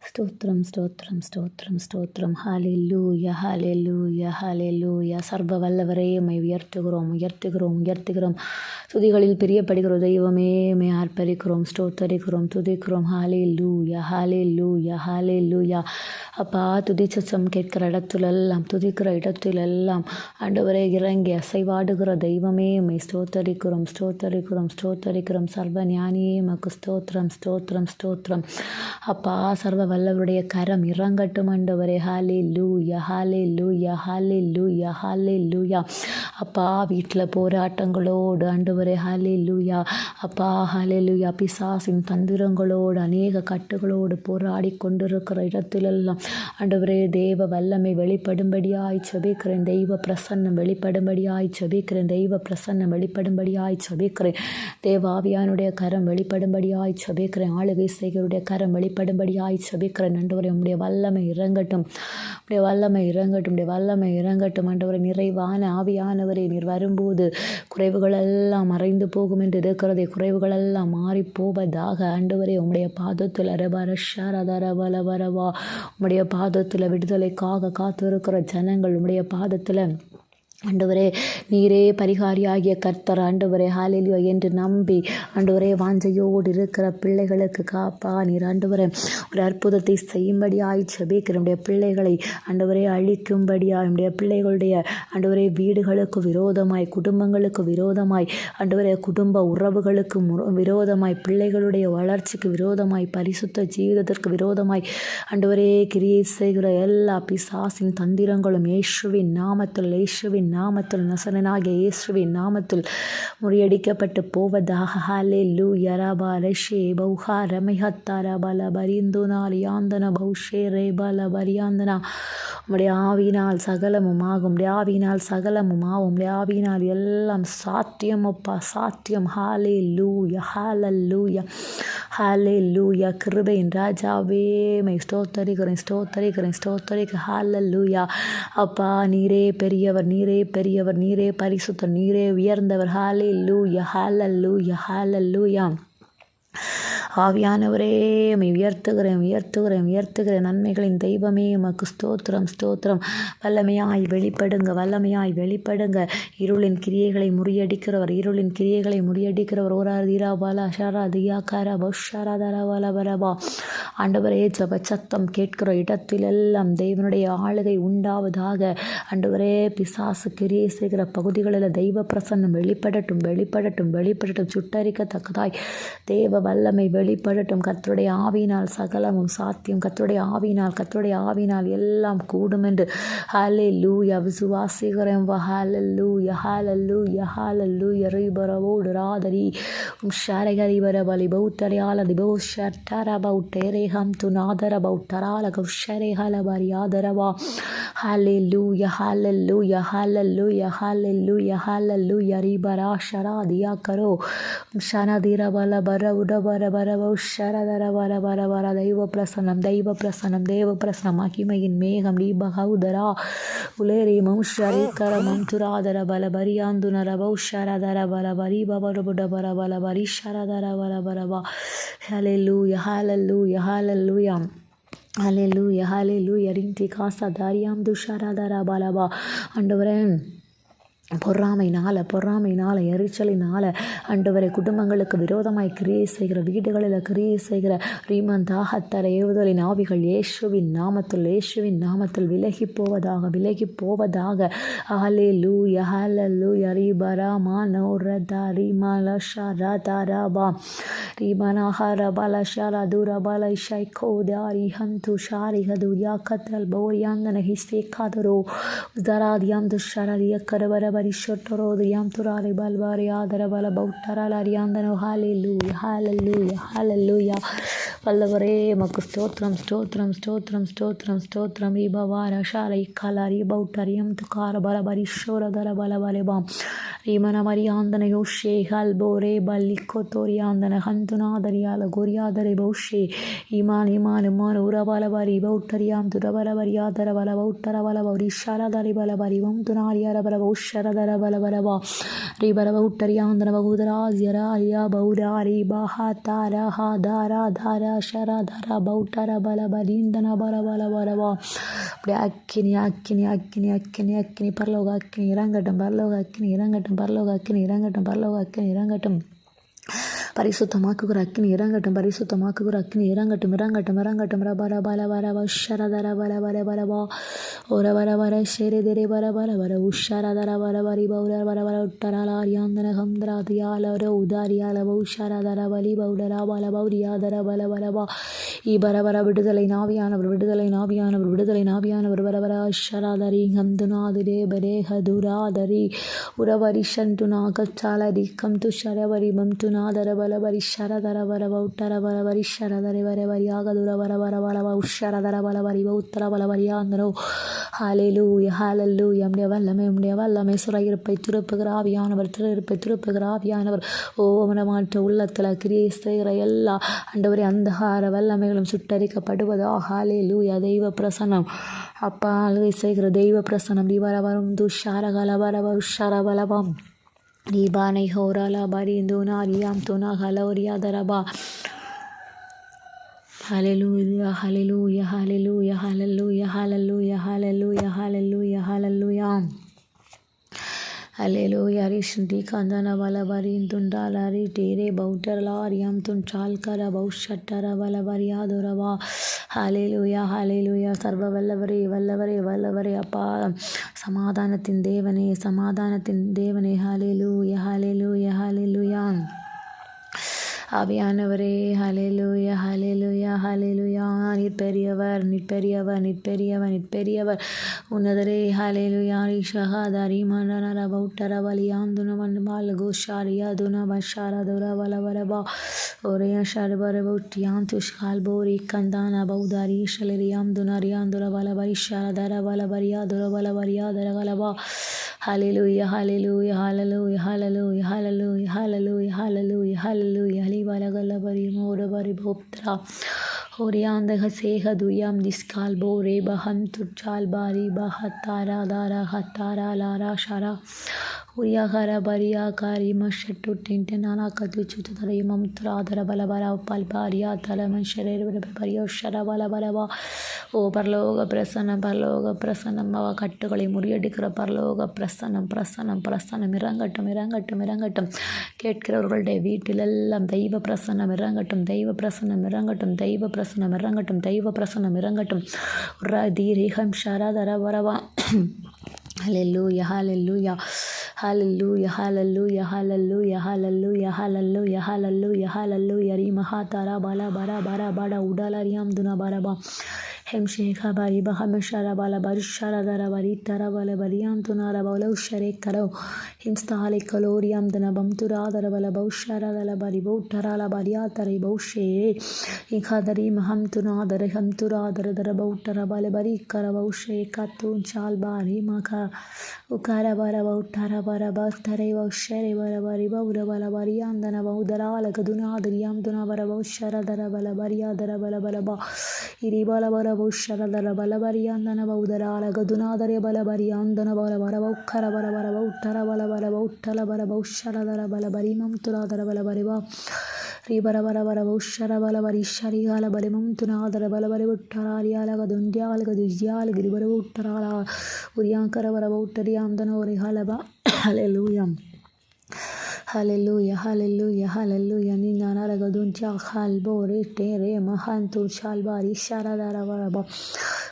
స్తోత్రం స్తోత్రం స్తోత్రం స్తోత్ரம் ஹalleluya ஹalleluya ஹalleluya சர்வ வல்லவரே உம்மை உயர்த்துகிறோம் உயர்த்துகிறோம் உயர்த்துகிறோம். துதிகளில் பிரியப்படுகிற தெய்வமே உம்மை ஆர்ப்பரிக்கிறோம் ஸ்தோத்தரிக்கிறோம் துதிக்கிறோம். ஹalleluya ஹalleluya ஹalleluya. அப்பா துதி சத்தம் கேட்கிற இடத்திலெல்லாம் துதிக்கிற இடத்திலெல்லாம் ஆண்டவரே இறங்கி அசைவாடுகிற தெய்வமே உம்மை ஸ்தோத்தரிக்கிறோம் ஸ்தோத்தரிக்கிறோம் ஸ்தோத்தரிக்கிறோம். சர்வ ஞானியே உமக்கு ஸ்தோத்திரம் ஸ்தோத்திரம் ஸ்தோத்திரம். அப்பா சர்வ வல்லவருடைய கரம் இறங்கட்டும் ஆண்டவரே. ஹalleluya ஹalleluya ஹalleluya ஹalleluya. அப்பா வீட்டில் போராட்டங்களோடு ஆண்டவரே ஹalleluya. அப்பா ஹalleluya பிசாசின் தந்திரங்களோடு அநேக கட்டுகளோடு போராடி கொண்டிருக்கிற இடத்திலெல்லாம் ஆண்டவரே தேவ வல்லமை வெளிப்படும்படியாய் செபிக்கிறேன். தெய்வ பிரசன்னம் வெளிப்படும்படியாய் செபிக்கிறேன். தெய்வ பிரசன்னம் வெளிப்படும்படியாய் செபிக்கிறேன். தேவாவியானுடைய கரம் வெளிப்படும்படியாய் செபிக்கிறேன். ஆளுகை செய்கருடைய கரம் வெளிப்படும்படியாய் செபிக்கிறேன். ஆண்டவரே உம்முடைய வல்லமை இறங்கட்டும் உம்முடைய வல்லமை இறங்கட்டும் உம்முடைய வல்லமை இறங்கட்டும். ஆண்டவரே நிறைவான ஆவியானவரே நீர் வரும்போது குறைவுகளெல்லாம் மறைந்து போகும் என்று இருக்கிறதே குறைவுகளெல்லாம் மாறி போவதாக. ஆண்டவரே உம்முடைய பாதத்தில் அரபரஷரதரவலவரவா உம்முடைய பாதத்தில் விடுதலைக்காக காத்திருக்கிற ஜனங்கள் உம்முடைய பாதத்தில் ஆண்டவரே நீரே பரிகாரியாகிய கர்த்தர் ஆண்டவரே ஹalleluya என்று நம்பி ஆண்டவரே வாஞ்சையோடு இருக்கிற பிள்ளைகளுக்கு காப்பா நீர் ஆண்டவரே ஒரு அற்புதத்தை செய்யும்படியாய் செபிக்கிற நம்முடைய பிள்ளைகளை ஆண்டவரே அழிக்கும்படியாய் நம்முடைய பிள்ளைகளுடைய ஆண்டவரே வீடுகளுக்கு விரோதமாய் குடும்பங்களுக்கு விரோதமாய் ஆண்டவரே குடும்ப உறவுகளுக்கு விரோதமாய் பிள்ளைகளுடைய வளர்ச்சிக்கு விரோதமாய் பரிசுத்த ஜீவிதத்திற்கு விரோதமாய் ஆண்டவரே கிரியை செய்கிற எல்லா பிசாசின் தந்திரங்களும் இயேசுவின் நாமத்தில் இயேசுவின் நாமத்தில் நசரனாகிய இயேசுவின் நாமத்தில் முறியடிக்கப்பட்டு போவதாக. ஹalleluya ரபா ரஷே பௌஹா ரமைஹத்தார பல பரிந்துனால் யாந்தன பௌஷே ரே பல பரியாந்தனா. உம்முடைய ஆவியினால் சகலமும் ஆகும் உம்முடைய ஆவியினால் சகலமும் ஆகும் உம்முடைய ஆவியினால் எல்லாம் சாத்தியம் அப்பா சாத்தியம். ஹalleluya ஹalleluya ஹalleluya. கிருபையின் ராஜாவே மை ஸ்தோத்தரிக்கிறேன் ஸ்தோத்தரிக்கிறேன் ஸ்தோத்தரிக்க. ஹalleluya. அப்பா நீரே பெரியவர் நீரே பெரியவர் நீரே பரிசுத்தர் நீரே உயர்ந்தவர். ஹalleluya ஹalleluya ஹalleluya. ஆவியானவரே உம்மை உயர்த்துகிறேன் உயர்த்துகிறேன் உயர்த்துகிறேன். நன்மைகளின் தெய்வமே உமக்கு ஸ்தோத்திரம் ஸ்தோத்திரம். வல்லமையாய் வெளிப்படுங்க வல்லமையாய் வெளிப்படுங்க. இருளின் கிரியைகளை முறியடிக்கிறவர் இருளின் கிரியைகளை முறியடிக்கிறவர். ஓராதிரா பாலா ஷரா தியா கரா பஷரா தரவல வரவா. ஆண்டவரே ஜப சத்தம் கேட்கிற இடத்திலெல்லாம் தெய்வனுடைய ஆளுகை உண்டாவதாக. ஆண்டவரே பிசாசு கிரியை செய்கிற பகுதிகளில் தெய்வ பிரசன்னம் வெளிப்படட்டும் வெளிப்படட்டும் வெளிப்படட்டும். சுட்டரிக்கத்தக்கதாய் தேவ வல்லமை வெளிப்படட்டும். கர்த்தருடைய ஆவியினால் சகலமும் சாத்தியம். கர்த்தருடைய ஆவியினால் எல்லாம் கூடும் என்று ஹalleluya விசுவாசிக்கிறேன். ஹalleluya ஹalleluya ஹalleluya. ரிபரவோடு ராதரி ஷரகரி வரபலி பௌத்தரியால திபோஷட்டர பௌட்டரே ஹம் துநாதர பௌட்டரால கௌஷரே ஹலபரி ஆதரவா. ஹalleluya ஹalleluya ஹalleluya ஹalleluya ஹalleluya. ரிபரா ஷரா தியா கரோ ஷனதிர பல பர உடபர பரவ ஷரதர வர வர வர. தெய்வ பிரசனம் தெய்வ பிரசனம் தேவ பிரசனம். மகிமையின் மேகம் ரீபகௌதரா உலேரி மௌஷரி கரமம் துராதர பல பரியாந்துனர பௌஷரதர பல பரி பவருபுட பர பல பரி ஷரதர வர வரவா. ஹalleluya ஹalleluya ஹalleluya ஹalleluya ஹalleluya. ரிந்தி காசா தாரியாம் துஷரதர பலவா. ஆண்டவரே பொறாமையினால எரிச்சலினால ஆண்டவரை குடும்பங்களுக்கு விரோதமாய் கிரியை செய்கிற வீடுகளில் கிரியை செய்கிற ரீமன் தாகத்தர ஏவுதலின் ஆவிகள் இயேசுவின் நாமத்தில் விலகி போவதாக. ஹalleluya ஹalleluya. ரிபரா மானோரதா ரிமலஷரதரபா ரிமனஹர பலஷர துரபலை ஷைகோதாரி ஹந்து ஷாரிஹது யாக்கத்தல் போரியாந்தன ஹிஸ்தேகாதரோ உதராதியாம் துஷரதிய கரவர பரிஷொட்டரோதியாம் துராரி பல்வாரி ஆதர பல பௌட்டரால் அறியாந்தனோ. ஹalleluya ஹalleluya ஹalleluya. வல்லவரே மக்கு ஸ்தோத்திரம் ஸ்தோத்திரம் ஸ்தோத்திரம் ஸ்தோத்திரம் ஸ்தோத்திரம். ஈபவார ஷாரை கலாரி பௌட்டரியம் துக்கார பல பரிஷோரதர பல பலபாம் ரீமன மரியாந்தன யோஷே ஹல்போரே பல்லிக்கோத்தோரியாந்தன ஹந்துநாதரியால கோரியாதரை பௌஷே இமான் உரபல பரி பௌட்டரியாம் துரபல பரியாதர பல பௌட்டர பல பௌரி ஷரதரி பல பரிவம் துனாரியார பல பௌஷர sharadara balabaraba ribaraba uttariandana bagudara ya bauda riba hatara hadara dhara sharadara bautara balabarindana balabalaba அப்படி அக்கினி அக்கினி அக்கினி அக்கினி அக்கினி பரலோக அக்கினி இறங்கட்டும் பரலோக அக்கினி இறங்கட்டும் பரலோக அக்கினி இறங்கட்டும் பரலோக அக்கினி இறங்கட்டும் பரிசுத்தமாக்குகிற அக்கினி இறங்கட்டும் பரிசுத்தமாக்குகிற அக்கினி இறங்கட்டும் இறங்கட்டும் இறங்கட்டும் ரபர பல வர வஷரதர வர வர வரவா ஒரு வர வர ஷெரிதிரி வர வர வர உஷரதர வர வரி பௌர வர வர உட்டரலாரியாந்தன ஹம்திராதியாலர உதாரியால உஷரதர வலி பௌடரா பல பௌரியாதர பல வரவா இபர வர விடுதலை நாவியானவர் விடுதலை நாவியானவர் விடுதலை நாவியானவர் வர வர அஷரதரி ஹம்துனாதிரே பரே ஹதுராதரி உரவரி சந்துனா கச்சாலரி கம் துஷரவரி மம்துனாதர ಬಲಬರಿ ಶರದರ ಬರವ ಉತ್ತರ ಬಲಬರಿ ಶರದರೆ ಬರಬರಿ ಆಗದುರ ಬರಬರ ಬಲವ ಉಶರದರ ಬಲಬರಿ உத்தர பலவரியாந்தரோ ஹalleluya ஹalleluya உம்முடைய வல்லமை சுரையிருப்பை துருப்புகிற ஆவியானவர் திருப்பை துருப்புகிற ஆவியானவர் மனமாற்ற உள்ளத்தில் கிரியை செய்கிற எல்லா ஆண்டவரே அந்தகார வல்லமைகளும் சுட்டரிக்கப்படுவதாக ஹalleluya தெய்வ பிரசன்னம் அப்பா அழுகை செய்கிற தெய்வ பிரசன்னம் வரும் துஷாரகல வரவ உஷரபலவம் Ribane horala barinduna riam tuna haloria daraba. Hallelujah, hallelujah, hallelujah, hallelujah, hallelujah, hallelujah, hallelujah, hallelujah. Hallelujah, Rishndi Kandana Valabarin Tundalari Tere Bautarlariam Tunchalkara Baushatara Valabaria Durava. Hallelujah, hallelujah, Sarva Vallavari, Vallavari, Vallavari Appa. சமாதானத்தின் தேவனே சமாதானத்தின் தேவனே ஹalleluya ஹalleluya ஹalleluya ஆவியானவரே ஹalleluya ஹalleluya ஹalleluya நீர் பெரியவர் நீர் பெரியவர் நீர் பெரியவர் நீர் பெரியவர் உன்னதரே ஹalleluya ரிஷஹாதாரி மனனர பௌட்டர வலியாந்துன மன்பால் கோஷாரியா துன பஷாரா துரவலவரபா ஒரே ஷர்பர பௌட்டியாம் துஷ்கால் போரி கந்தான பௌதாரி ஷலரியாம் துனரியாம் துரவலவரி ஷரதர வலவரியா துரவலவரியா தரகலபா Hallelujah, hallelujah, hallelujah, hallelujah, hallelujah, hallelujah, hallelujah, hallelujah, hallelujah, hallelujah, boptra. Orianda Haseha Duyam Diskal Bore Baham Turchal Bari Bahatara Dara Hatara Lara Shara Uyahara Baria Kari Mashatu Tintanana Katuchutari Mamtradara Balabara Palparia Talaman Shere Pario Shara Balabalava O Parloga Prasanam Mava Katakali Muriadikra Parloga Prasanam Mirangatum Kate Carol David Tilam Daiva Prasanam Mirangatum Daiva Prasanam Daiva Prasanam Radi Reham Shara Daravarava Hallelujah, hallelujah, hallelujah, hallelujah, hallelujah, hallelujah, hallelujah, hallelujah, hallelujah, Rimahatara Bala Bara Bara Bada Udala Riam Duna Baraba Hem Shekha Bari Bahamashara Bala Barishara Darabari Tarabala Bariam Tunara Bala Share Karo Himstali Kaloriam Danabam Turada Bala Baushara Dalabari Botarala Bariatari Boshe Ikadari Maham Tunada Reham Turada Darabotara Balabari Karaboshe Katun Chalbari Maka Ukara Baraba Utara Baraba Tareva Shere Barabari Bauda Balabarian Danabudara Lakaduna Dariam Duna Barabo Shara Darabala Baria Darabala Balaba Iribala Bushara Balabarian and Abaudara, Gaduna, the Balabarian, the Navarabara, Karabarabara, Tarabalabara, Talabara, Shara, Balabarimum, Tura, the Balabariba, Ribarabara, Shara, Balabari, Shariala, Barimum, Tuna, the Balabari, Tararia, Gadundia, Gaduzia, Gribaru, Tara, Uriankara, Tariam, the Nori Halaba, Hallelujah. Hallelujah, hallelujah, hallelujah. Nina Naragaduncha Halbore Tere Mahantu Shalbari Sharadaravaraba.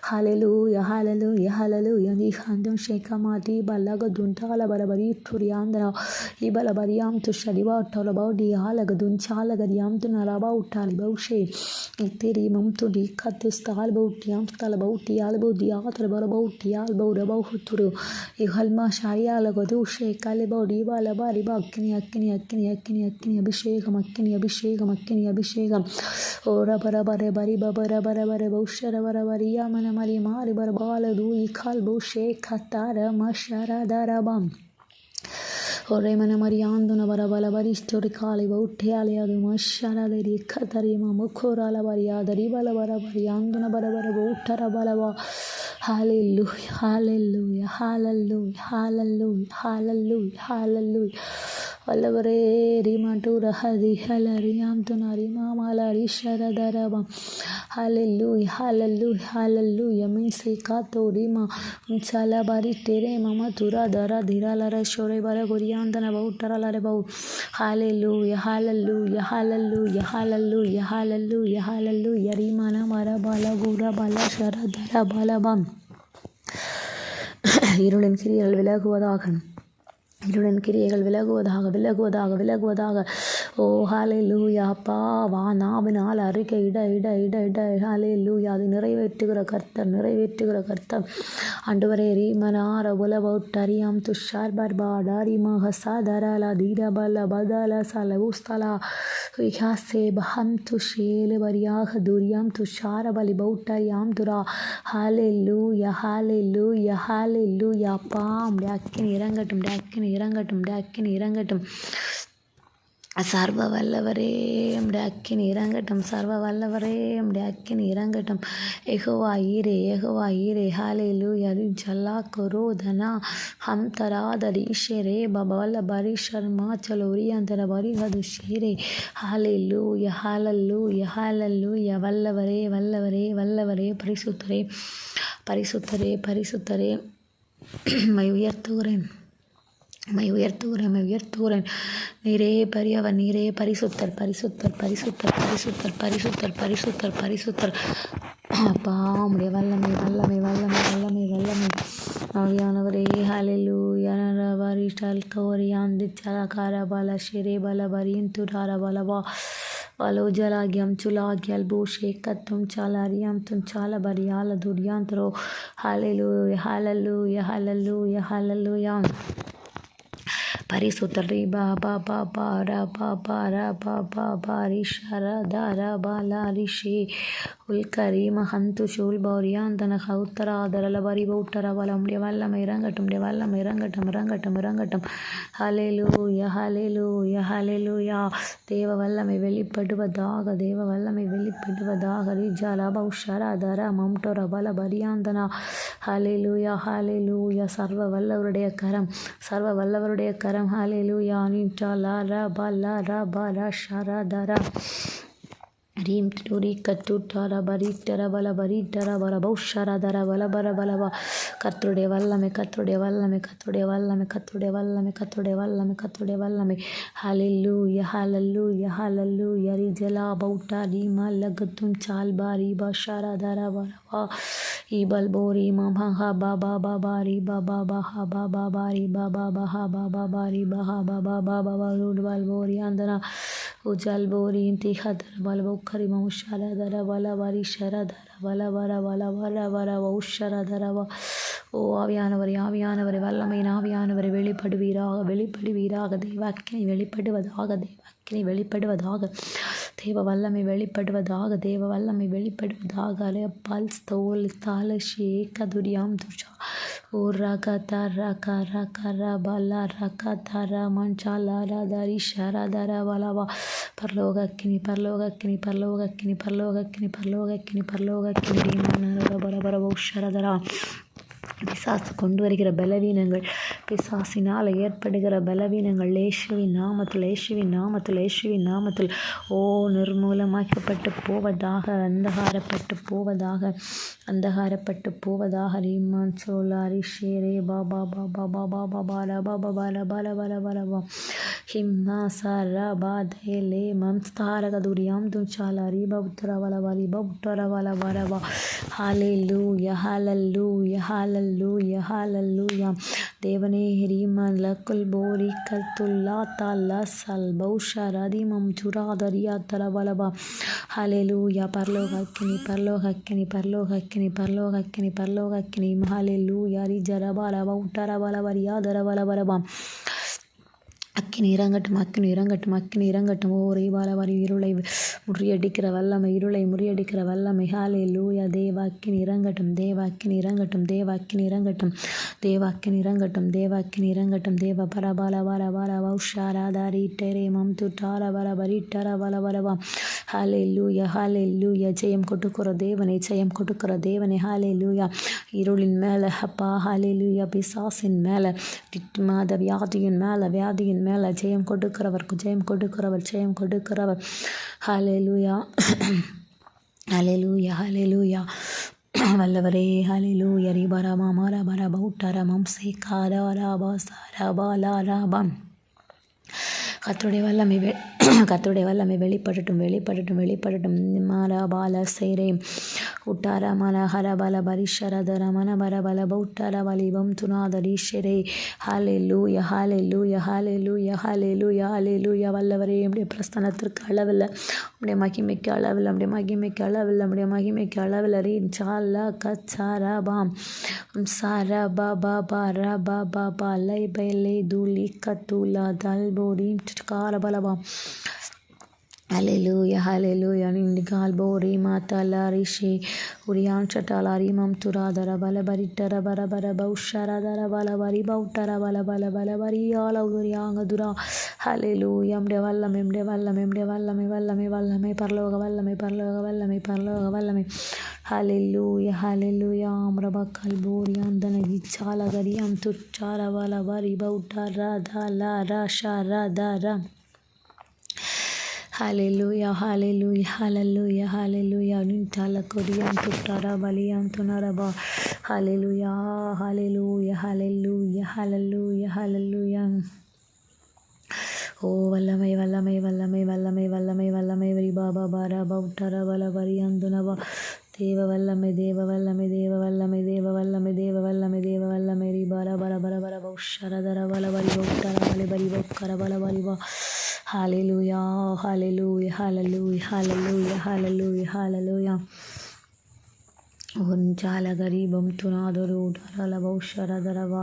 Hallelujah, hallelujah, hallelujah. Nihandum Shekamati Balagadunta Labarabari Turiandra Libalabariam to Shadiba Tolabadi Halagaduncha Lagadiam to Naraba Taliboshe Itiri Mum to the Katustalbotiam Talaboti Albo Diatrabaraboti Albo Rabahuturu Ihalma Sharia Lagadushe Kalebo Diba Labari Bakini Akini Abhishekam Ora Barabare Bari Babara Barabare Boshara Barabariya Manamari Mari Barbala Dui Kalbo Shek Katara Mashara Darabam Ore Manamarianduna Barabala Historicali Botialia Mashara de Katarima Mukora Lavaria the Ribala Barabarianduna Barabara Botara Balava Hallelujah, hallelujah, hallelujah, hallelujah, hallelujah, hallelujah. வல்லவரே ரிமாண்டூர ஹதி ஹலரியாம் துனாரி மாமாலாரி ஷரதரபம். Hallelujah, hallelujah, hallelujah. Minsi kato rima unchala bari tere mama tura dara dhira lara shore bara goriandana bautara lare bau. Hallelujah, hallelujah, hallelujah, hallelujah, hallelujah, hallelujah. Rimana mara bala gura bala sharadara balabam. இருளின் கிரியைகள் விலகுவதாக, இருளின் கிரியைகள் விலகுவதாக, விலகுவதாக, விலகுவதாக. ஓ ஹalleluya. அப்பா வா நாவினால் அறிக்கை இட இட இட இட ஹalleluya. அது நிறைவேற்றுகிற கர்த்தர், நிறைவேற்றுகிற கர்த்தர். ஆண்டவரே ரீமனார உலவட்டரியாம் துஷார் பர்பாடா ரிமஹ சாதரலா தீரபல பதல சலவுஸ்தலா விஹாசே பஹம் துஷேல வரியாக துரியாம் துஷார பலி பௌட்டரியாம் துரா. ஹalleluya, ஹalleluya, ஹalleluya. அப்பா உம்முடைய அக்கினி இறங்கட்டும், அக்கினி இறங்கட்டும், அக்கினி இறங்கட்டும். சர்வ வல்லவரே உம்முடைய அக்கினி இறங்கட்டும், சர்வ வல்லவரே உம்முடைய அக்கினி இறங்கட்டும். யெகோவா ஈரே, யெகோவா ஈரே. ஹalleluya. ரிஜல்லா கொரோதனா ஹம் தராதரி ஷெரே பபல பரி ஷர்மா சலோரியாந்தர பரி ஹது ஷீரே. ஹalleluya, ஹalleluya, ஹalleluya. வல்லவரே, வல்லவரே, வல்லவரே, பரிசுத்தரே, பரிசுத்தரே, பரிசுத்தரே. மை உயர்த்துகிறேன், மை உயர்த்துகிறேன், மை உயர்த்துகிறேன். நீரே பெரியவர், நீரே பரிசுத்தர், பரிசுத்தர், பரிசுத்தர், பரிசுத்தர், பரிசுத்தர், பரிசுத்தர், பரிசுத்தர். அப்பா உம்முடைய வல்லமை, வல்லமை, வல்லமை, வல்லமை, வல்லமை. ஆவியானவரே ஹalleluya. நரவரிஷல் கோரியாந்தி சலகார பல ஷிரே பல பரியின் துரார பலவா வலோஜலாகியம் சுலாகியல் பூஷே கத்தும் சாலரியாம் தும் சால பரியால துரியாந்தரோ. ஹalleluya, ஹalleluya, ஹalleluya, ஹalleluya. பரிசுத்தர் ரீபா பா பா பா ரா பா பா ரா பா பா பா ரிஷர தாரா பாலா ரிஷே உல்கரி மஹந்து ஷூல் பௌரியாந்தன ஹவுத்தராதரல பரி பௌட்டர வலமுடைய வல்லமை இறங்கட்டும், உடைய வல்லமை இறங்கட்டும், இறங்கட்டும், இறங்கட்டும். ஹalleluya, ஹalleluya, ஹalleluya. தேவ வல்லமை வெளிப்படுவதாக, தேவ வல்லமை வெளிப்படுவதாக. ரிஜாலா பௌஷரா தரா மம்டோர பல பரியாந்தனா. ஹalleluya, ஹalleluya. சர்வ வல்லவருடைய கரம், சர்வ வல்லவருடைய கரம். ஹalleluya. நின்றாலா ரா பலா ரா பலா ஷரா தரா ரீம் துரி கத்துட்டார பரிட்டர பல பரிட்டர பல பௌஷர தர பல பல பலவா. கர்த்தருடைய வல்லமை, கர்த்தருடைய வல்லமை, கர்த்தருடைய வல்லமை, கர்த்தருடைய வல்லமை, கர்த்தருடைய வல்லமை, கர்த்தருடைய வல்லமை. ஹalleluya, ஹalleluya, ஹalleluya. ரிஜலா பௌட்டா ரீமா லகத்தும் சால்பா ரீபா ஷரா தர பலவா ஈபல் போரி மஹா பாபா பாபா ரீபா பாபா ஹா பாபா பாரி பாபா பஹா பாபா பாரி பஹா பாபா பாபா பல் போரி அந்தனா உஜல் போரி திஹதர பல கரிம உஷரதர வல வரி ஷரதர வல வர வல வர வர உஷரதரவா. ஓ ஆவியானவரே, ஆவியானவரே, வல்லமையின் ஆவியானவரை வெளிப்படுவீராக, வெளிப்படுவீராக. தேவ அக்கினி வெளிப்படுவதாக, தேவ அக்கினி வெளிப்படுவதாக. தேவ வல்லமை வெளிப்படுவதாக, தேவ வல்லமை வெளிப்படுவதாக. பல் ஸ்தோல் தாலஷே கதுரியாம் துஷா ஓ ரக தர கர கர பல ரக தர மஞ்சால தரி ஷரதர வலவா. பரலோகக்கினி, பரலோகக்கினி, பரலோகக்கினி, பரலோகக்கினி, பரலோகக்கினி, பரலோகக்கினி. பரபர உஷரதரா. பிசாசு கொண்டு வருகிற பலவீனங்கள், பிசாசினால் ஏற்படுகிற பலவீனங்கள் இயேசுவின் நாமத்தில், இயேசுவின் நாமத்தில், இயேசுவின் நாமத்தில் ஓ நிர்மூலமாக்கப்பட்டு போவதாக, அந்தகாரப்பட்டு போவதாக, அந்தகாரப்பட்டு போவதாக. ரீமான் சோலாரி ஷேரே பாபா பாபா பாபா பாபா பாபா பால பால பால பாலவா ஹிம்னா சாரா பாதேலே மம்ஸ்தாரகதுரியாம் துஞ்சால ரீபா உத்தரவலவா ரீபா உத்தரவலவரவா. ஹalleluya, ஹalleluya, ஹalleluya, ஹalleluya. தேவனே ரீமன் லக்குல் போரி கல்துல்லா தாலா சல் பௌஷரதிமம் சுராதரியா தலவலவா. ஹalleluya. பரலோகக்கினி, பரலோகக்கினி, பரலோகக்கினி, பரலோகக்கினி, பரலோகக்கினி. ஹalleluya. ரிஜரபலவ உத்தரவலவரியா தரவலவரவா. அக்கினி இறங்கட்டும், அக்கினி இறங்கட்டும், அக்கினி இறங்கட்டும். ஓ ரீபாலவாரி இருளை முறியடிக்கிற வல்லமை, இருளை முறியடிக்கிற வல்லமை. ஹல்லேலூயா. தேவ அக்கினி இறங்கட்டும், தேவ அக்கினி இறங்கட்டும், தேவ அக்கினி இறங்கட்டும், தேவ அக்கினி இறங்கட்டும், தேவ அக்கினி இறங்கட்டும். தேவ பரபால வர வர வௌஷாராதாரி டெரே மம் துட்டார வர வரிட்டர வர வரவா. ஹல்லேலூயா, ஹல்லேலூயா. ஜெயம் கொடுக்கிற தேவனே, ஜெயம் கொடுக்கிற தேவனே. ஹல்லேலூயா. இருளின் மேலே அப்பா, ஹல்லேலூயா. பிசாசின் மேலே, மாத வியாதியின் மேலே, வியாதியின் மேலே ஜெயம் கொடுக்கிறவர், ஜெயம் கொடுக்கிறவர், ஜெயம் கொடுக்கிறவர். ஹல்லேலூயா, ஹல்லேலூயா, ஹல்லேலூயா. வல்லவரே. ஹல்லேலூயா. ரிபரமா மரபர பௌட்டரமம் சேகாராபா சாரபாலாராபம். கர்த்தருடைய வல்லமை கர்த்தருடைய வல்லமை வெளிப்படட்டும், வெளிப்படட்டும், வெளிப்படட்டும். மாரபால சேரே உட்டார மன ஹரபல பரிஷரதர மனபரபல பௌட்டர வலிபம் துனாதரீஷரே. ஹல்லேலூயா, ஹல்லேலூயா, ஹல்லேலூயா, ஹல்லேலூயா, ஹல்லேலூயா. வல்லவரே, நம்முடைய பிரஸ்தானத்திற்கு அளவில்லை, நம்முடைய மகிமைக்கு அளவில்லை, நம்முடைய மகிமைக்கு அளவில்லை, நம்முடைய மகிமைக்கு அளவில்லை. ரீன் சாலா கச்சாரபாம் சாரபாபா ரபாபா லை பைலை தூலி கத்துலா தல்போரீம் காரபலபாம். ஹல்லேலூயா, ஹல்லேலூயா. நின்கால் போரி மாத்தலா ரிஷி உரியான் சட்டாலாரி மம் துராதர பல பரிட்டர பரபர பௌஷரதர பல பரி பௌட்டர பல பல பல பரியால உரியாங்க துரா. ஹல்லேலூயா. நம்முடைய வல்லமை, நம்முடைய வல்லமை, நம்முடைய வல்லமை, வல்லமை, வல்லமை, பரலோக வல்லமை, பரலோக வல்லமை, பரலோக வல்லமை. ஹல்லேலூயா, ஹல்லேலூயா. அம்ரபக்கல் போரியான் தனகி சாலகரியாம் துச்சார வல பரி பௌட்டர தல ரஷரதர. ஹல்லேலூயா, ஹல்லேலூயா, ஹல்லேலூயா, ஹல்லேலூயா. நின்டால கொரியான் துட்டார பலியான் துனரபா. ஹல்லேலூயா, ஹல்லேலூயா, ஹல்லேலூயா, ஹல்லேலூயா, ஹல்லேலூயா. ஓ வல்லமை, வல்லமை, வல்லமை, வல்லமை, வல்லமை, வல்லமை. வரிபாபா பாரா பௌட்டர வல வரியாந்துனவா. தேவ வல்லமை, தேவ வல்லமை, தேவ வல்லமை, தேவ வல்லமை, தேவ வல்லமை, தேவ வல்லமை. ரிபார பர பர பர பௌஷரதர வல வரி பௌட்டர வலி பரி பௌக்கர வல வரிவா. ஹல்லேலூயா, ஹல்லேலூயா, ஹல்லேலூயா, ஹல்லேலூயா, ஹல்லேலூயா, ஹல்லேலூயா. உஞ்சாலகரீபம் துனாதரு டரல பௌஷரதரவா.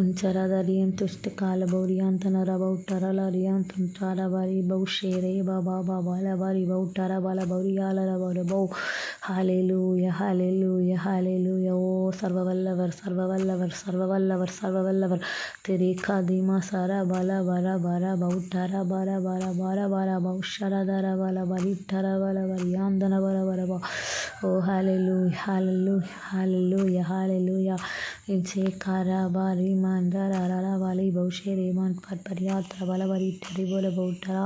உஞ்சரதரியம் துஷ்டகால பௌரியாந்தனர பௌட்டரல ரியாந்தம் தாரவரி பௌஷேரே பாபா பாபால வரி பௌட்டர பல பௌரியாலர பௌ. ஹல்லேலூயா, ஹல்லேலூயா, ஹல்லேலூயா. ஓ சர்வ வல்லவர், சர்வ வல்லவர், சர்வ வல்லவர், சர்வ வல்லவர். திரிகா திமா சர பல வர வர பௌட்டர பர வர வர வர பௌஷரதர பல வரிட்டர பல வரியாந்தன வர வரவா. ஓ ஹல்லேலூயா, ஹல்லேலூயா, ஹல்லேலூயா, ஹல்லேலூயா. சேகாராபாரி மண்டர அரவலி பௌஷேரேமான் பர்பரியாத்திர பலவரி டரிபோல பௌட்டரா.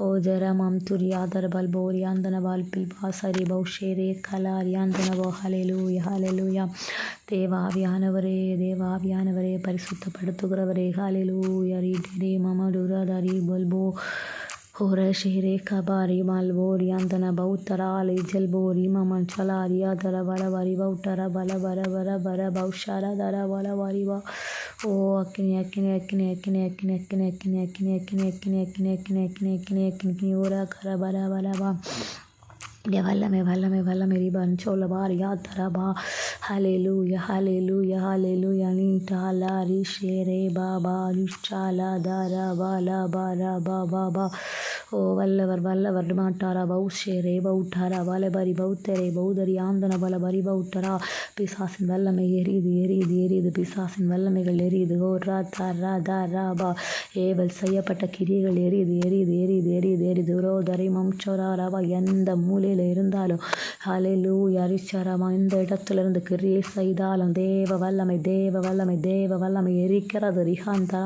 ஓ ஜரமம் துரியாதர பல் போரியாந்தன பால் பில்பாசரி பௌஷேரே கலாரியாந்தனவோ. ஹல்லேலூயா, ஹல்லேலூயா. தேவாவியானவரே, தேவாவியானவரே, பரிசுத்தப்படுத்துகிறவரே. ஹல்லேலூயா. ரீடே மமடுரதரி பல்போ ஹோர ஷேரே கபாரி மல்போரி அந்தன பௌத்தராலி ஜெல்போரி மமன் சலாரியா தர வர வரி பௌட்டர பல பர பர பர பௌஷர தர வல வரிவா. ஓ அக்கினி, அக்கினி, அக்கினி, அக்கினி, அக்கினி, அக்கினி, அக்கினி, அக்கினி, அக்கினி, அக்கினி, அக்கினி, அக்கினி, அக்கினி, அக்கினி, அக்கினி ஓர கர பர பரவா. வல்லமை, வல்லமை, வல்லமை. ரிபன் சோலபார் யாத்தரபா. ஹல்லேலூயா, ஹல்லேலூயா, ஹல்லேலூயா. நின்டாலா ரிஷேரே பாபா ரிஷாலா தார பாலா பாரா பாபா பா. ஓ வல்லவர், வல்லவர். மாட்டாரா பௌஷேரே பௌட்டாரா வலபரி பௌத்தரே பௌதரி ஆந்தன பல பரி பௌட்டரா. பிசாசின் வல்லமை எரியுது, எரியுது, எரியுது. பிசாசின் வல்லமைகள் எரியுது. ஓ ரா தா ரா தா ரா பா. ஏவல் செய்யப்பட்ட கிரியைகள் எரியுது, எரியுது, எரியுது, எரியுது, எரியுது. ரோ தரிமம் சோராரவா. எந்த மூலையில் இருந்தாலும் ஹல்லேலூயா ரிச்சரமா இந்த இடத்திலிருந்து கிரியை செய்தாலும் தேவ வல்லமை, தேவ வல்லமை, தேவ வல்லமை எரிக்கிறது. ரிஹாந்தரா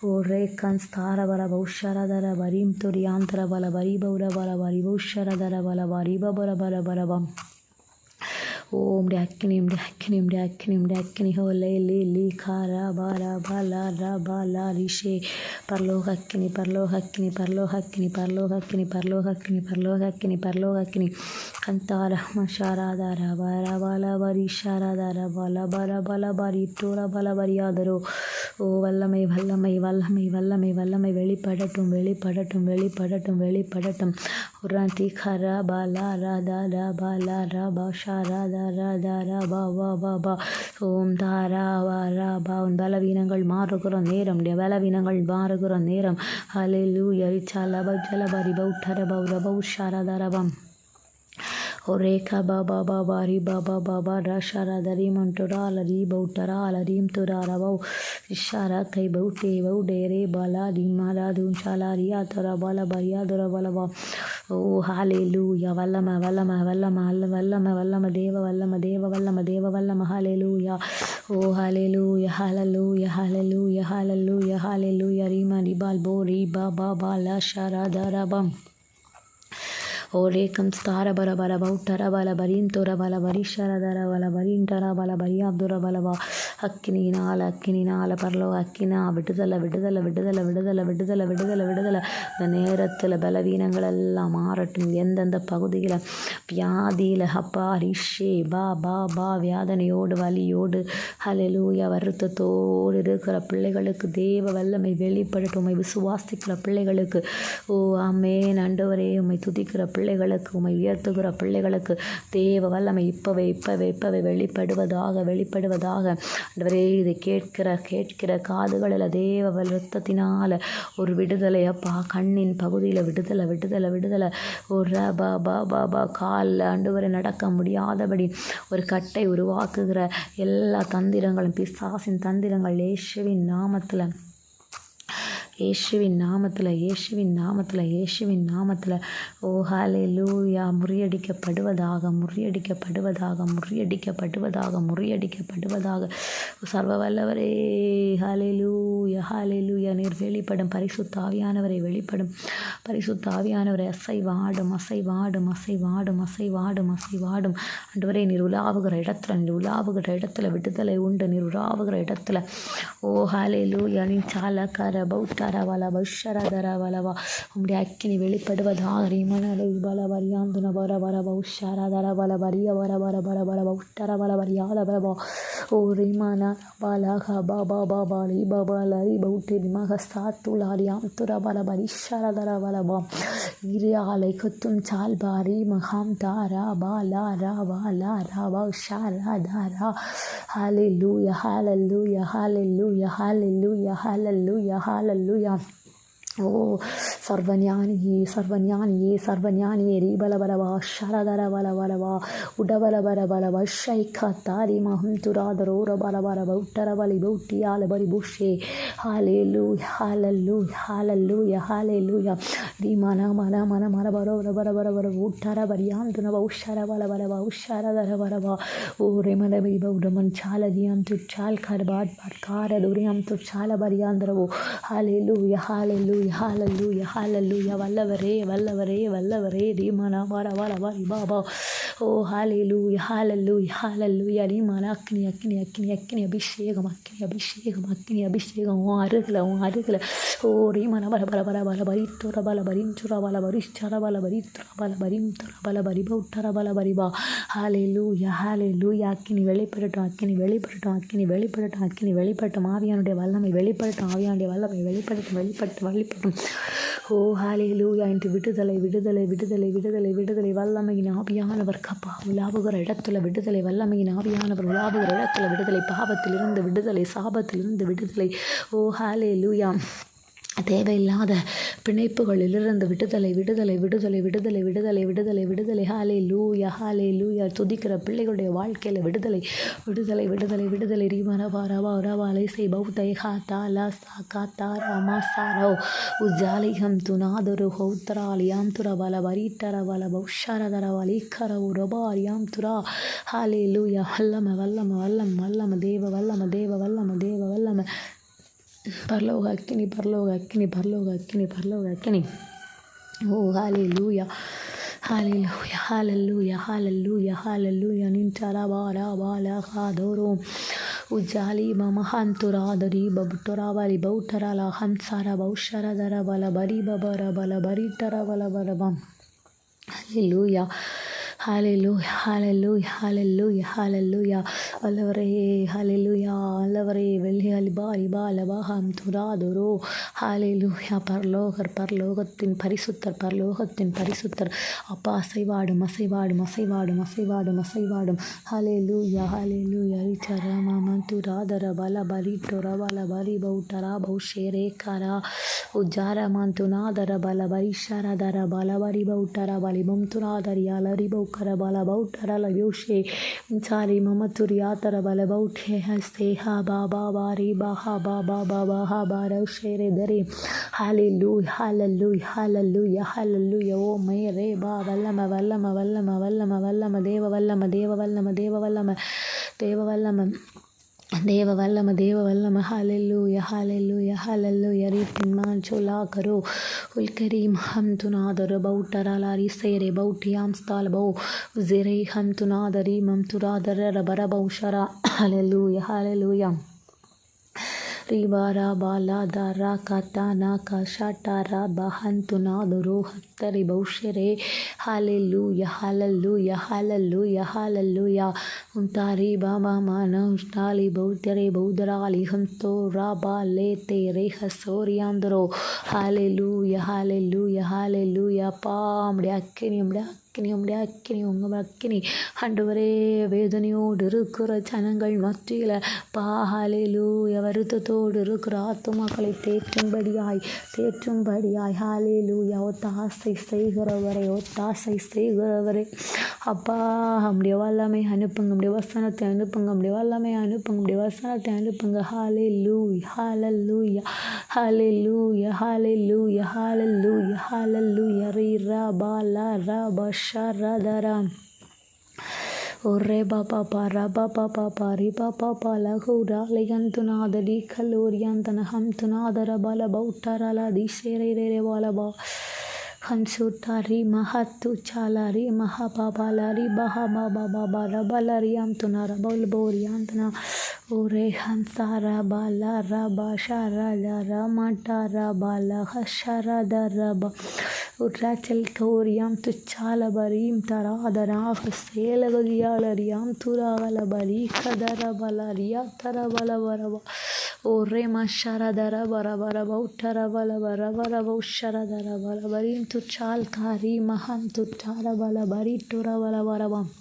ஓ ரேகன் ஸ்தாரபர பௌஷரதர வரிம் துரியாந்தர பல வரி பௌர பல வரி பௌஷரதர பல வரி பபர பர பரபம். ஓம் அக்கினி, அக்கினி, அக்கினி, அக்கினி. ஹோ லே லி லி காரா பாரா பாலா ரா பாலா ரிஷே. பரலோக அக்கினி, பரலோக அக்கினி, பரலோக அக்கினி, பரலோக அக்கினி, பரலோக அக்கினி, பரலோக அக்கினி, பரலோக அக்கினி. ಕಂತಾರ ಮಶಾರಾದಾರ ಬರ ಬಲ ಬರಿ ಶಾರಾದಾರ ಬಲ ಬಲ ಬಲ ಬರಿ ಟೂರ பல வரியாதரோ. ஓ வல்லமை வல்லமை வல்லமை வல்லமை வல்லமை வெளிப்படட்டும் வெளிப்படட்டும் வெளிப்படட்டும் வெளிப்படட்டும். உராந்தி கரா பாலா ராதா ரா பாலா ரா பா ஷாரா தாரா தாரா பா வா பா பா. ஓம் தாரா வா ரா பா. உன் பலவீனங்கள் மாறுகிற நேரம், பலவீனங்கள் மாறுகிற நேரம். ஹல்லேலூயா. ரிச்சாலா பஜ்ஜல பரி பௌட்டர பௌர பௌஷாரா தாரபம். ஒரேகா பாபா பாபா ரி பாபா பாபா ராஷாரா தரி மண்டோரா லரி பௌட்டரா லரீம் துராரா பௌ இஷாரா கை பௌட்டே பௌடேரே பாலா டிமாரா தூன்ஷாலா ரியா தரா பாலா பரியா துரா பாலபா. ஓ ஹalleluya. வல்லம வல்லம வல்லம வல்லம வல்லம தேவ வல்லம தேவ வல்லம தேவ வல்லம ஹalleluya. ஓ ஹalleluya ஹalleluya ஹalleluya ஹalleluya ஹalleluya. ரீமா ரிபால் போ ரி பாபா பாலா ஷாரா தாரபம். ஓரேக்கம் ஸ்தார பர பர பௌட்டர பல பரீம் துர பல பரிஷர தர பல பரீண்டர பல பரியாப்துர பலவா. அக்கினினால பரலோ அக்கினா விடுதலை விடுதலை விடுதலை விடுதலை விடுதலை விடுதலை விடுதலை. இந்த நேரத்தில் பலவீனங்கள் எல்லாம் மாறட்டும். எந்தெந்த பகுதியில் வியாதியில் அப்பா ரிஷே பா பா பா வியாதனையோடு வலியோடு ஹல்லேலூயா வருத்தத்தோடு இருக்கிற பிள்ளைகளுக்கு தேவ வல்லமை வெளிப்படட்டும். உம்மை விசுவாசிக்கிற பிள்ளைகளுக்கு ஓ ஆமென் ஆண்டவரே. உம்மை துதிக்கிற பிள்ளைகளுக்கு, உம்மை உயர்த்துகிற பிள்ளைகளுக்கு தேவ வல்லமை இப்பவே இப்பவே இப்பவே வெளிப்படுவதாக வெளிப்படுவதாக. ஆண்டவரே இதை கேட்கிற காதுகளில் தேவ இரத்தத்தினால ஒரு விடுதலை அப்பா. கண்ணின் பகுதியில் விடுதலை விடுதலை விடுதலை. ஒரு பா பா பா பா காலில் ஆண்டவரை நடக்க முடியாதபடி ஒரு கட்டை உருவாக்குகிற எல்லா தந்திரங்களும் பிசாசின் தந்திரங்கள் இயேசுவின் நாமத்தில் இயேசுவின் நாமத்தில் இயேசுவின் நாமத்தில் இயேசுவின் நாமத்தில் ஓ ஹல்லேலூயா முறியடிக்கப்படுவதாக முறியடிக்கப்படுவதாக முறியடிக்கப்படுவதாக முறியடிக்கப்படுவதாக. சர்வ வல்லவரே ஹல்லேலூயா ஹல்லேலூயா. நீர் வெளிப்படும் பரிசுத்த ஆவியானவரை வெளிப்படும் பரிசுத்த ஆவியானவரை அசைவாடும் அசைவாடும் அசைவாடும் அசைவாடும் அசைவாடும். ஆண்டவரே நீர் உலாவுகிற இடத்துல விடுதலை உண்டு. நீர் உலாவுகிற இடத்துல ஓ ஹல்லேலூயா. நீ சாலக்கர பௌத்த உம்முடைய அக்கினி வெளிப்படுவதாக. ரீமனலை பல வரியாந்துன வர வர பௌஷாரதர பல வரிய வர வர வர வர பௌட்டர பல வரியால பரபா. ஓ ரீமன பாலக பாபா பாபா லி பாபா லரி பௌட்டி மக சாத்துலாரியாம் துர பல பரிஷரதர பலபா. இரியாலை குத்தும் சால்பாரி மகாம் தாரா பாலா ரா பாலா ரா பௌஷாரா தாரா. ஹல்லேலூயா ஹல்லேலூயா ஹல்லேலூயா ஹல்லேலூயா ஹல்லேலூயா ஹல்லேலூயா. ஓ சர்வஞானியே சர்வஞானியே சர்வஞானியே ரீபலபலவா ஷரதர பலபலவா உடபலபலபலவா ஷைகா தாரி மகம் துராதரோர பலபலப உட்டரபலி பௌட்டியால பரி புஷே. ஹல்லேலூயா ஹல்லேலூயா ஹல்லேலூயா ஹல்லேலூயா. ரீமன மன மன மன பரோர பர பர உட்டர பரியாந்துன பௌஷர பலபலபா உஷரதர பலபா. ஓ ரெமனபி பௌடமன் சாலதியாம் துச்சால் கர்பாட் பட்கார துரியாம் துச்சால பரியாந்திரவோ. ஹல்லேலூயா ஹல்லேலூயா ஹல்லேலூயா ஹல்லேலூயா. வல்லவரே வல்லவரே வல்லவரே ரீமனா வர வர வரி பாபா. ஓ ஹல்லேலூயா ஹல்லேலூயா ஹல்லேலூயா. ரீமனா அக்னி அக்னி அக்னி அக்னி அபிஷேகம் அக்னி அபிஷேகம் அக்னி அபிஷேகம் உன் அருகில் ஓ ரீமன பல பல பல பல பரி துர பல பரிம் சுர பல பரிஷ்சர பல பரி துர பல பரிம் துர பல பரிப உட்டர பல பரிபா. ஹல்லேலூயா ஹல்லேலூயா. அக்கினி வெளிப்படட்டும் அக்கினி வெளிப்படட்டும் அக்கினி வெளிப்படட்டும் அக்கினி வெளிப்படட்டும். ஆவியானுடைய வல்லமை வெளிப்படட்டும் ஆவியானுடைய வல்லமை வெளிப்படட்டும் வெளிப்படட்டும் வெளிப்படட்டும். ஓ ஹல்லேலூயா. இன்று விடுதலை விடுதலை விடுதலை விடுதலை விடுதலை. வல்லமையின் ஆவியானவர் கப்பா உலாவுகிற இடத்துல விடுதலை. வல்லமையின் ஆவியானவர் உலாவுகிற இடத்துல விடுதலை. பாவத்திலிருந்து விடுதலை சாபத்திலிருந்து விடுதலை. ஓ ஹல்லேலூயா. தேவையில்லாத பிணைப்புகளிலிருந்து விடுதலை விடுதலை விடுதலை விடுதலை விடுதலை விடுதலை விடுதலை. ஹல்லேலூயா ஹல்லேலூயா. துதிக்கிற பிள்ளைகளுடைய வாழ்க்கையில் விடுதலை விடுதலை விடுதலை விடுதலை. ரீமரபாரபாரபாலை செய் பௌத்தை ஹாத்தாலா சாக்காத்தா ராமா சாரோ உஜாலிகம் துனாதரு ஹௌத்தராலியாம் துர பல வரீட்டர பல பௌஷரதர வலிக்கர உரபாரியாம் துரா. ஹல்லேலூயா. வல்லம வல்லம வல்லம் வல்லம தேவ வல்லம தேவ வல்லம தேவ வல்லம. பரலோக அக்கினி பரலோக அக்கினி பரலோக அக்கினி பரலோக அக்கினி. ஓ ஹல்லேலூயா ஹல்லேலூயா ஹல்லேலூயா ஹல்லேலூயா ஹல்லேலூயா. நின்டரா பாரா பாலா காதோரோம் உஜாலி மமஹந்துராதரி பபுட்டராவலி பௌட்டரலா ஹம்சார பௌஷரதர பல பரி பபர பல பரிட்டர பல பரபம். ஹல்லேலூயா ஹalleluya ஹalleluya ஹalleluya ஹalleluya வல்லவரே ஹalleluya வல்லவரே வெள்ளியலிபா ரிபா லபாகம் துராதுரோ ஹalleluya பரலோகத்தின் பரிசுத்தர் பரலோகத்தின் பரிசுத்தர் அப்பா அசைவாடும் அசைவாடும் அசைவாடும் அசைவாடும் அசைவாடும் ஹalleluya ஹalleluya ரிச்சரம துராதர பல பரிட்டோர பல பரி பௌட்டரா பௌஷேரே கரா உஜாரமன் துனாதர பல பரிஷரதர பல பரி பௌட்டர பலிபம் துராதரியா லரிபௌ கரபல பௌட்டரல யோஷே சாரி மமதுரியா தரபல பௌட்டே ஹஸ்தே ஹா பாபா பாரி பாஹா பாபா பாபா ஹா பாரௌஷேரே தரே ஹalleluya ஹalleluya ஹalleluya ஹalleluya ஓ மேரே பா வல்லம வல்லம வல்லம வல்லம வல்லம தேவ வல்லம தேவ வல்லம தேவ வல்லம தேவ வல்லம தேவ வல்லம தேவ வல்லம ஹalleluya ஹalleluya ஹalleluya ரீத்தின்மான் சோலா கரோ உல்கரீம் ஹம் துனாதர பௌட்டரலாரி சேரே பௌட்டியாம் ஸ்தாலபோ ஜெரே ஹம் துனாதரி மம் துராதர ரபரபௌஷரா ஹalleluya ஹalleluya ரிபாரா பாலா தாரா கத்தானா கஷாட்டாரா பஹந்துனா துரோ ஹத்தரி பௌஷரே ஹalleluya ஹalleluya ஹalleluya ஹalleluya உன்தாரி பாபா மானா உஷ்டாலி பௌத்தரே பௌதராலி ஹந்தோ ராபா லே தேரே ஹசோரியாந்தரோ ஹalleluya ஹalleluya ஹalleluya பாம்டி அக்கினி உங்கள் அக்கினி ஆண்டவரே வேதனையோடு இருக்கிற ஜனங்கள் மத்தியில் ஹalleluya வருத்தத்தோடு இருக்கிற ஆத்துமாக்களை தேற்றும்படியாய் ஹalleluya ஒத்தாசை செய்கிறவரே அப்பா நம்முடைய வல்லமை அனுப்புங்க, நம்முடைய வசனத்தை அனுப்புங்க, நம்முடைய வல்லமை அனுப்புங்க, நம்முடைய வசனத்தை அனுப்புங்க. ஹalleluya ஹalleluya ஹalleluya ஹalleluya ஹalleluya ஹalleluya ரீரா பாலா ரபா ஷரதரா ஒரே பாபா ரபா பாபா ரிபா பாபா லகுரா லிகந்துனாதடி கல்லூரியாந்தன ஹம்துனாதர பல பௌட்டரல திசேரே வாலபா ஹன்சுட்டாரி மஹத்து சாலாரி மஹபாபாலாரி பஹபாபாபா ரபலரியாம் துனா ரபல்போரியாந்தனா ஒரே ஹன்சாரா பாலா ரபா ஷரதர மட்டாரா பாலா ஹஷரதரபா உராச்சல் கௌரியாம் துச்சாலபரீம் தராதராக சேலகதியாலரியாம் துராவலபரி கதரபலரியா தரபலபரபா ஒரே மஷரதர பரபரபௌ டரபலபரபரபௌ ஷரதரபலபரீம் துச்சால் காரி மகம் துட்டாரபலபரி துரபலபரபாம்.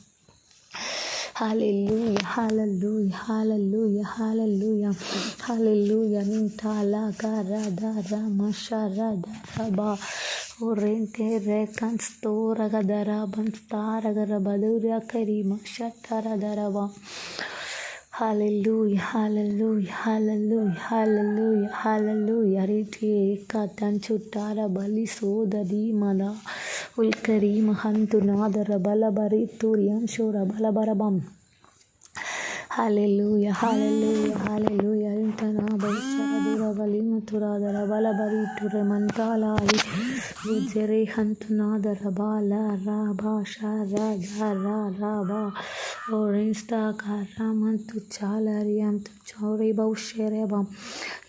Hallelujah, hallelujah, hallelujah, hallelujah, hallelujah. Nintala garada ramasharada raba orente rekansto ragadara banstara garabadura karima shatara daraba. Hallelujah, hallelujah, hallelujah, hallelujah, hallelujah. Riti katan chutara bali sodadi mada ulkari mahantunadara balabari turiam shura balabarabam. Hallelujah, hallelujah, hallelujah. Intana baisharadura valimuturadara balabari turemantalali vujere hantunadara bala raba sharadara raba orinsta karamantu chalariam tu chori bausherebam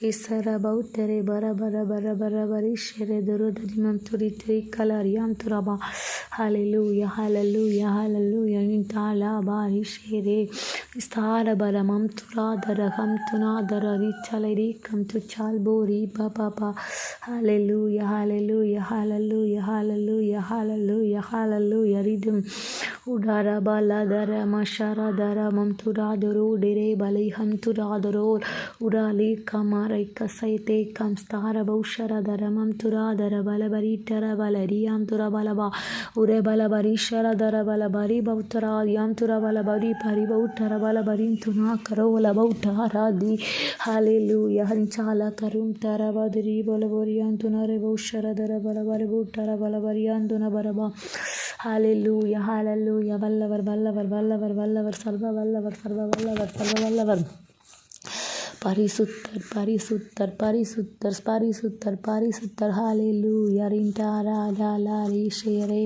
isara bautere bara bari shere durudimam turitri kalariam turaba. Hallelujah, hallelujah, hallelujah. Intala bari shere Starabaramam Turadaraham Tunadara Richalari come to Chalbori Papa. Hallelujah, hallelujah, hallelujah, hallelujah, hallelujah, hallelujah. Rhythm Udara Baladara Mashara Dara Mamturaduru Dere Baliham Turadoro Urali Kamarai Kasaite Kam Stara Baushara Daramam Turadara Balabari Tara Valariam Turabalaba Urebalabari Shara Dara Balabari Bautara Yam Turabalabari Paribautara Balabarin tuna karola bautaradi. Hallelujah. Hanchala karum tarabadri balabarian tuna revoshara dara balabari butara balabarian tuna baraba. Hallelujah, hallelujah. Vallavar, vallavar, vallavar, vallavar, salva, vallavar, salva, vallavar, salva, vallavar. பரிசுத்தர் பரிசுத்தர் பரிசுத்தர் பரிசுத்தர் பரிசுத்தர் ஹalleluya ரிண்டாரா லாலாரி ஷேரே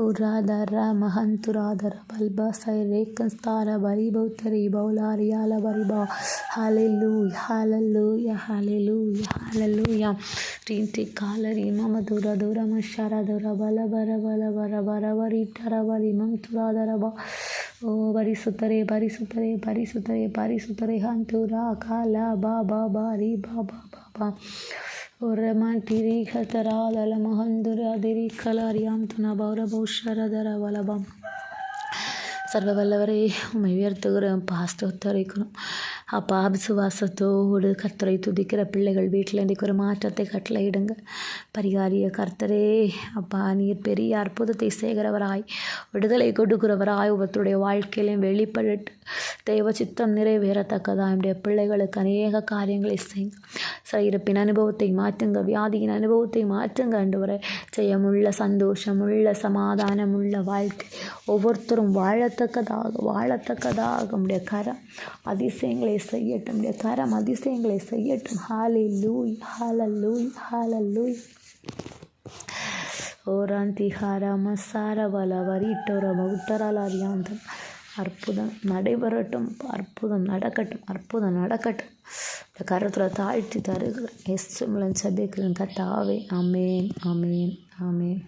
உராதர மகந்துராதர பல்பசை ரேக்கஸ்தார பரிபௌத்தரி பௌலாரியால Paribas ஹalleluya ஹalleluya ஹalleluya ஹalleluya ரிண்டி காலரி மமதுர துரமஷர துர பலபர பலபர பரவரிட்டர பரிமம் துராதரபா ஓ பரிசுத்தரே பரிசுத்தரே பரிசுத்தரே பரிசுத்தரே ஹந்துரா காலா பாபா பாரி பாபா பாபா ஒரு மாட்டிரி கதராதல மகந்துரா திரி கலாரியாம் துண பௌரபௌஷரதர வலபம் சர்வ வல்லவரே உம்மை உயர்த்துகிறோம் பாஸ்தோத்தரிக்கிறோம் அப்பா விசுவாசத்தோடு கர்த்தரை துதிக்கிற பிள்ளைகள் வீட்டில் இன்றைக்கு ஒரு மாற்றத்தை கட்டளையிடுங்க பரிகாரிய கர்த்தரே அப்பா நீர் பெரிய அற்புதத்தை செய்கிறவராய் விடுதலை கொடுக்கிறவராய் ஒவ்வொருத்தருடைய வாழ்க்கையிலையும் வெளிப்பட்டு தேவ சித்தம் நிறைவேறத்தக்கதா என்னுடைய பிள்ளைகளுக்கு அநேக காரியங்களை செய்யுங்க சரீரப்பின் அனுபவத்தை மாற்றுங்க வியாதியின் அனுபவத்தை மாற்றுங்க ஆண்டவரே ஜெயமுள்ள சந்தோஷமுள்ள சமாதானமுள்ள வாழ்க்கை ஒவ்வொருத்தரும் வாழத்தக்கதாக உம்முடைய கரம் அதிசயங்களை செய்யட்டும் உம்முடைய கரம் அதிசயங்களை செய்யட்டும் ஹalleluya ஹalleluya ஹalleluya ஓராந்திஹாரா மசார வலவரிட்டோர பௌத்தரலாரியாந்தம் அற்புதம் நடைபெறட்டும் அற்புதம் நடக்கட்டும் அற்புதம் நடக்கட்டும் இந்த கரத்தில் தாழ்த்தி தருகிறேன் எஸ் மூலம் சபிக்கிறேன் கர்த்தாவே ஆமென் ஆமென் ஆமென்